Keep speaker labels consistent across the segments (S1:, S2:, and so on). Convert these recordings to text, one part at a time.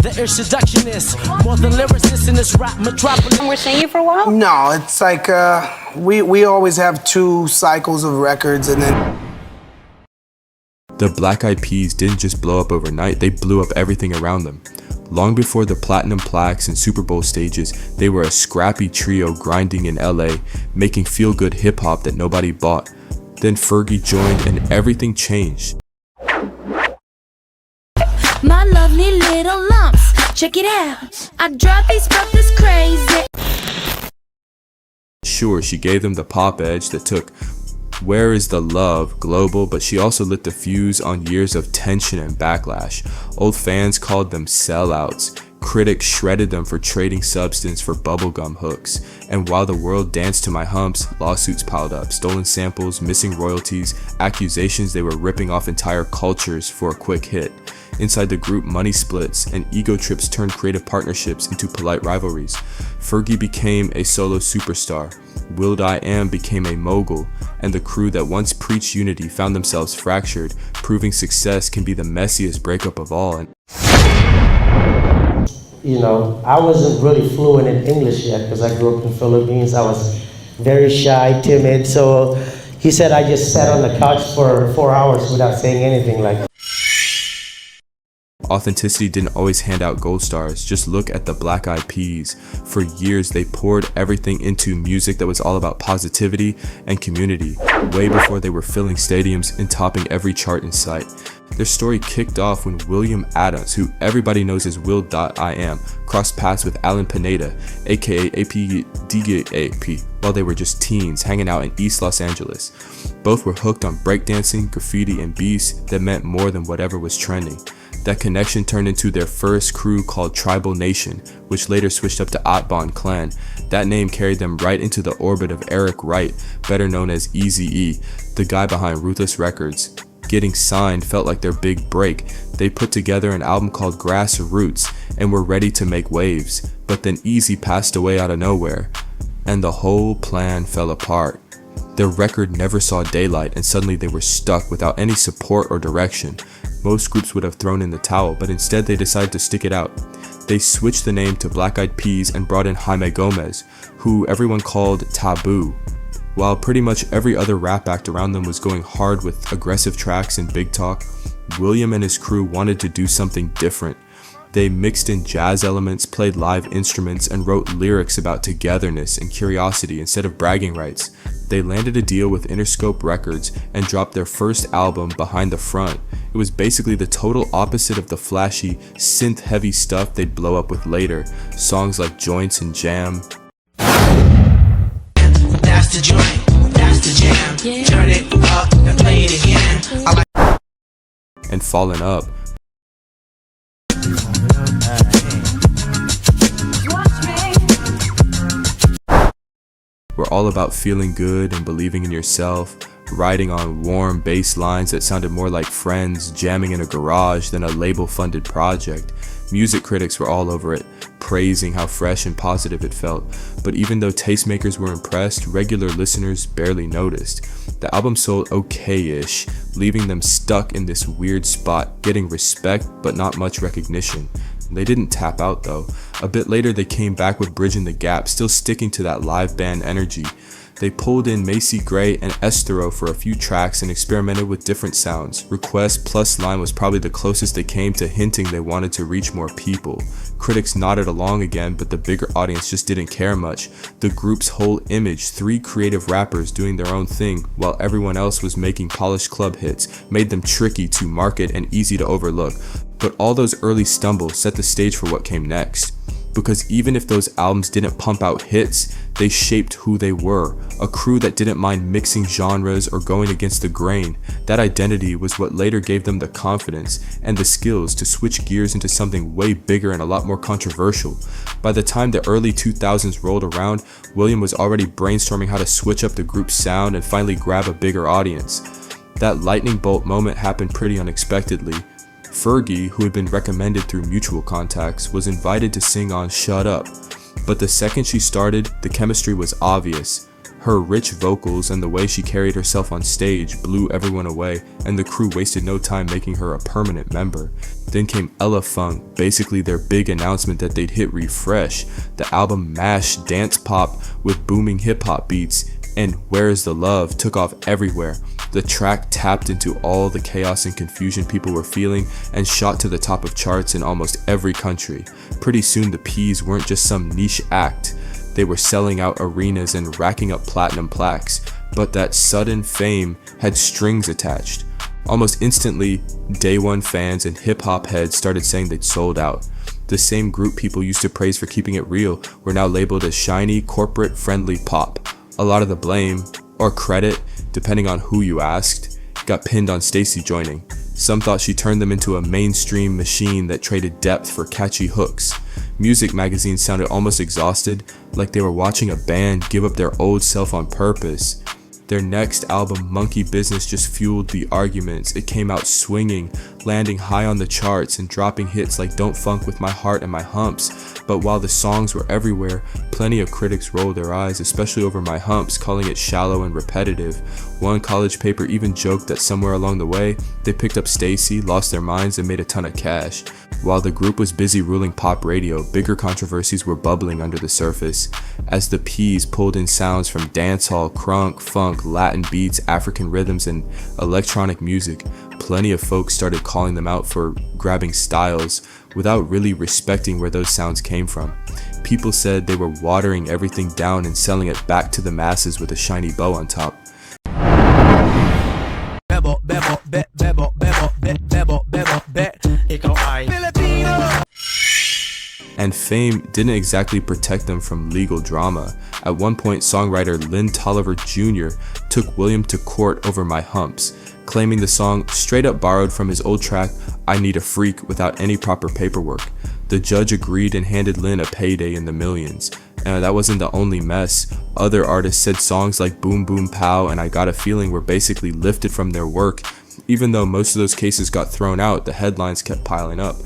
S1: The introductionist, more than lyricists in this rap metropolis.
S2: We're singing for a while?
S3: No, it's like we always have 2 cycles of records and then.
S4: The Black Eyed Peas didn't just blow up overnight, they blew up everything around them. Long before the platinum plaques and Super Bowl stages, they were a scrappy trio grinding in LA, making feel-good hip-hop that nobody bought. Then Fergie joined and everything changed.
S5: My lovely little lumps, check it out. I drive these brothers crazy.
S4: Sure, she gave them the pop edge that took Where Is the Love global, but she also lit the fuse on years of tension and backlash. Old fans called them sellouts. Critics shredded them for trading substance for bubblegum hooks. And while the world danced to my humps, lawsuits piled up, stolen samples, missing royalties, accusations they were ripping off entire cultures for a quick hit. Inside the group, money splits and ego trips turned creative partnerships into polite rivalries. Fergie became a solo superstar, will.i.am became a mogul, and the crew that once preached unity found themselves fractured, proving success can be the messiest breakup of all.
S6: You know, I wasn't really fluent in English yet because I grew up in the Philippines. I was very shy, timid, so he said I just sat on the couch for 4 hours without saying anything like.
S4: Authenticity didn't always hand out gold stars. Just look at the Black Eyed Peas. For years, they poured everything into music that was all about positivity and community, way before they were filling stadiums and topping every chart in sight. Their story kicked off when William Adams, who everybody knows as will.i.am, crossed paths with Alan Pineda, aka APDGAP, while they were just teens hanging out in East Los Angeles. Both were hooked on breakdancing, graffiti, and beats that meant more than whatever was trending. That connection turned into their first crew called Tribal Nation, which later switched up to Atbon Clan. That name carried them right into the orbit of Eric Wright, better known as Eazy-E, the guy behind Ruthless Records. Getting signed felt like their big break. They put together an album called Grassroots and were ready to make waves, but then Eazy passed away out of nowhere, and the whole plan fell apart. Their record never saw daylight, and suddenly they were stuck without any support or direction. Most groups would have thrown in the towel, but instead they decided to stick it out. They switched the name to Black Eyed Peas and brought in Jaime Gomez, who everyone called Taboo. While pretty much every other rap act around them was going hard with aggressive tracks and big talk, William and his crew wanted to do something different. They mixed in jazz elements, played live instruments, and wrote lyrics about togetherness and curiosity instead of bragging rights. They landed a deal with Interscope Records and dropped their first album, Behind the Front. It was basically the total opposite of the flashy, synth-heavy stuff they'd blow up with later. Songs like Joints and Jam.
S1: That's the joint, that's the jam. Turn it up and play it again.
S4: And Fallen Up. We're all about feeling good and believing in yourself, riding on warm bass lines that sounded more like friends jamming in a garage than a label-funded project. Music critics were all over it, praising how fresh and positive it felt. But even though tastemakers were impressed, regular listeners barely noticed. The album sold okay-ish, leaving them stuck in this weird spot, getting respect but not much recognition. They didn't tap out though. A bit later they came back with Bridging the Gap, still sticking to that live band energy. They pulled in Macy Gray and Estero for a few tracks and experimented with different sounds. Request plus Line was probably the closest they came to hinting they wanted to reach more people. Critics nodded along again, but the bigger audience just didn't care much. The group's whole image, 3 creative rappers doing their own thing while everyone else was making polished club hits, made them tricky to market and easy to overlook. But all those early stumbles set the stage for what came next. Because even if those albums didn't pump out hits, they shaped who they were, a crew that didn't mind mixing genres or going against the grain. That identity was what later gave them the confidence and the skills to switch gears into something way bigger and a lot more controversial. By the time the early 2000s rolled around, William was already brainstorming how to switch up the group's sound and finally grab a bigger audience. That lightning bolt moment happened pretty unexpectedly. Fergie, who had been recommended through mutual contacts, was invited to sing on Shut Up. But the second she started, the chemistry was obvious. Her rich vocals and the way she carried herself on stage blew everyone away, and the crew wasted no time making her a permanent member. Then came Ella Funk, basically their big announcement that they'd hit refresh. The album mashed dance pop with booming hip hop beats, and Where Is the Love took off everywhere. The track tapped into all the chaos and confusion people were feeling and shot to the top of charts in almost every country. Pretty soon the Peas weren't just some niche act. They were selling out arenas and racking up platinum plaques, but that sudden fame had strings attached. Almost instantly, Day One fans and hip-hop heads started saying they'd sold out. The same group people used to praise for keeping it real were now labeled as shiny, corporate-friendly pop. A lot of the blame, or credit, depending on who you asked, got pinned on Stacey joining. Some thought she turned them into a mainstream machine that traded depth for catchy hooks. Music magazines sounded almost exhausted, like they were watching a band give up their old self on purpose. Their next album, Monkey Business, just fueled the arguments. It came out swinging, landing high on the charts and dropping hits like Don't Funk With My Heart and My Humps. But while the songs were everywhere, plenty of critics rolled their eyes, especially over My Humps, calling it shallow and repetitive. One college paper even joked that somewhere along the way, they picked up Stacey, lost their minds, and made a ton of cash. While the group was busy ruling pop radio, bigger controversies were bubbling under the surface. As the Peas pulled in sounds from dancehall, crunk, funk, Latin beats, African rhythms, and electronic music, plenty of folks started calling them out for grabbing styles without really respecting where those sounds came from. People said they were watering everything down and selling it back to the masses with a shiny bow on top. And fame didn't exactly protect them from legal drama. At one point, songwriter Lynn Tolliver Jr. took William to court over My Humps, claiming the song straight up borrowed from his old track I Need a Freak without any proper paperwork. The judge agreed and handed Lynn a payday in the millions. And that wasn't the only mess. Other artists said songs like Boom Boom Pow and I Got a Feeling were basically lifted from their work. Even though most of those cases got thrown out, the headlines kept piling up.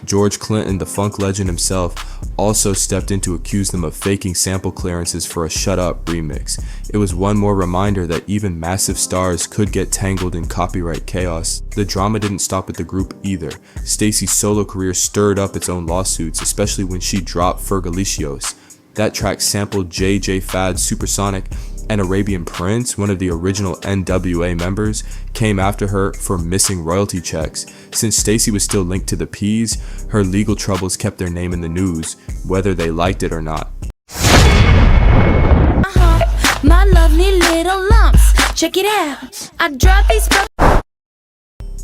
S4: George Clinton, the funk legend himself, also stepped in to accuse them of faking sample clearances for a Shut Up remix. It was one more reminder that even massive stars could get tangled in copyright chaos. The drama didn't stop at the group either. Stacey's solo career stirred up its own lawsuits, especially when she dropped Fergalicious. That track sampled J.J. Fad's Supersonic, and Arabian Prince, one of the original NWA members, came after her for missing royalty checks. Since Stacey was still linked to the Peas, her legal troubles kept their name in the news, whether they liked it or not.
S5: My lovely little lumps, check it out. I drop these.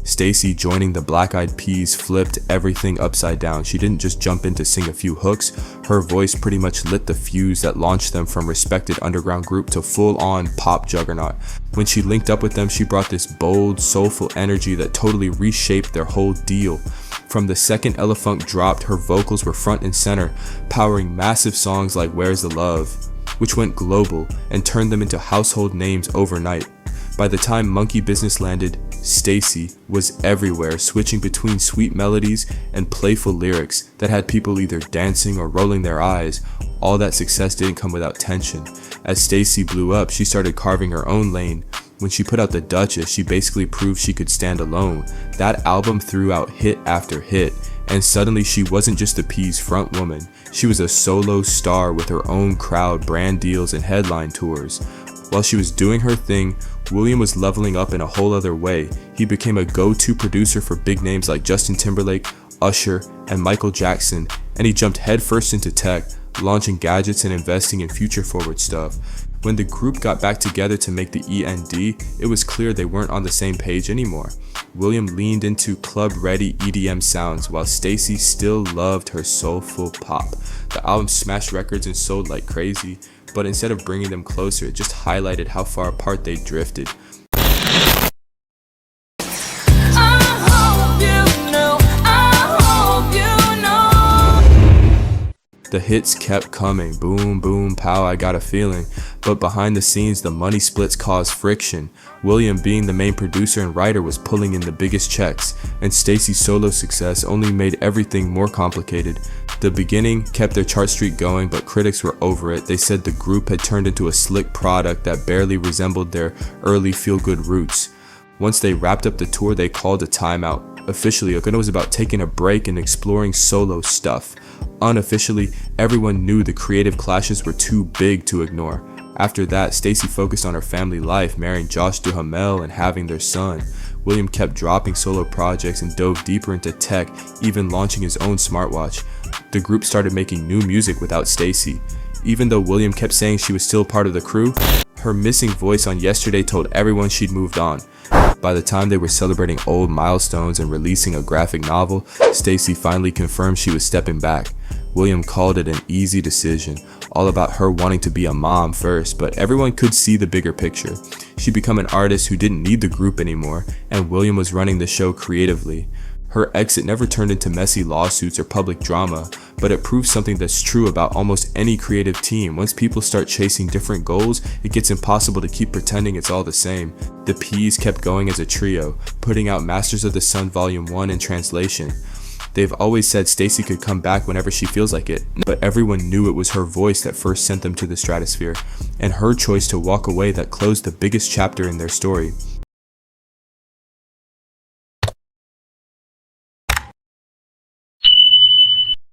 S4: Stacey joining the Black Eyed Peas flipped everything upside down. She didn't just jump in to sing a few hooks. Her voice pretty much lit the fuse that launched them from respected underground group to full-on pop juggernaut. When she linked up with them, she brought this bold, soulful energy that totally reshaped their whole deal. From the second Ella Funk dropped, her vocals were front and center, powering massive songs like Where's the Love, which went global and turned them into household names overnight. By the time Monkey Business landed, Stacey was everywhere, switching between sweet melodies and playful lyrics that had people either dancing or rolling their eyes. All that success didn't come without tension. As Stacey blew up, she started carving her own lane. When she put out The Duchess, she basically proved she could stand alone. That album threw out hit after hit, and suddenly she wasn't just the Peas' front woman. She was a solo star with her own crowd, brand deals, and headline tours. While she was doing her thing, William was leveling up in a whole other way. He became a go-to producer for big names like Justin Timberlake, Usher, and Michael Jackson, and he jumped headfirst into tech, launching gadgets and investing in future-forward stuff. When the group got back together to make the END, it was clear they weren't on the same page anymore. William leaned into club-ready EDM sounds, while Stacey still loved her soulful pop. The album smashed records and sold like crazy, but instead of bringing them closer, it just highlighted how far apart they drifted. The hits kept coming, boom, boom, pow, I Got a Feeling, but behind the scenes the money splits caused friction. William, being the main producer and writer, was pulling in the biggest checks, and Stacey's solo success only made everything more complicated. The beginning kept their chart streak going, but critics were over it. They said the group had turned into a slick product that barely resembled their early feel-good roots. Once they wrapped up the tour, they called a timeout. Officially, Okuna was about taking a break and exploring solo stuff. Unofficially, everyone knew the creative clashes were too big to ignore. After that, Stacy focused on her family life, marrying Josh Duhamel and having their son. William kept dropping solo projects and dove deeper into tech, even launching his own smartwatch. The group started making new music without Stacy. Even though William kept saying she was still part of the crew, her missing voice on Yesterday told everyone she'd moved on. By the time they were celebrating old milestones and releasing a graphic novel, Stacy finally confirmed she was stepping back. William called it an easy decision, all about her wanting to be a mom first, but everyone could see the bigger picture. She'd become an artist who didn't need the group anymore, and William was running the show creatively. Her exit never turned into messy lawsuits or public drama, but it proves something that's true about almost any creative team. Once people start chasing different goals, it gets impossible to keep pretending it's all the same. The P's kept going as a trio, putting out Masters of the Sun Volume 1 in translation. They've always said Stacy could come back whenever she feels like it, but everyone knew it was her voice that first sent them to the stratosphere, and her choice to walk away that closed the biggest chapter in their story.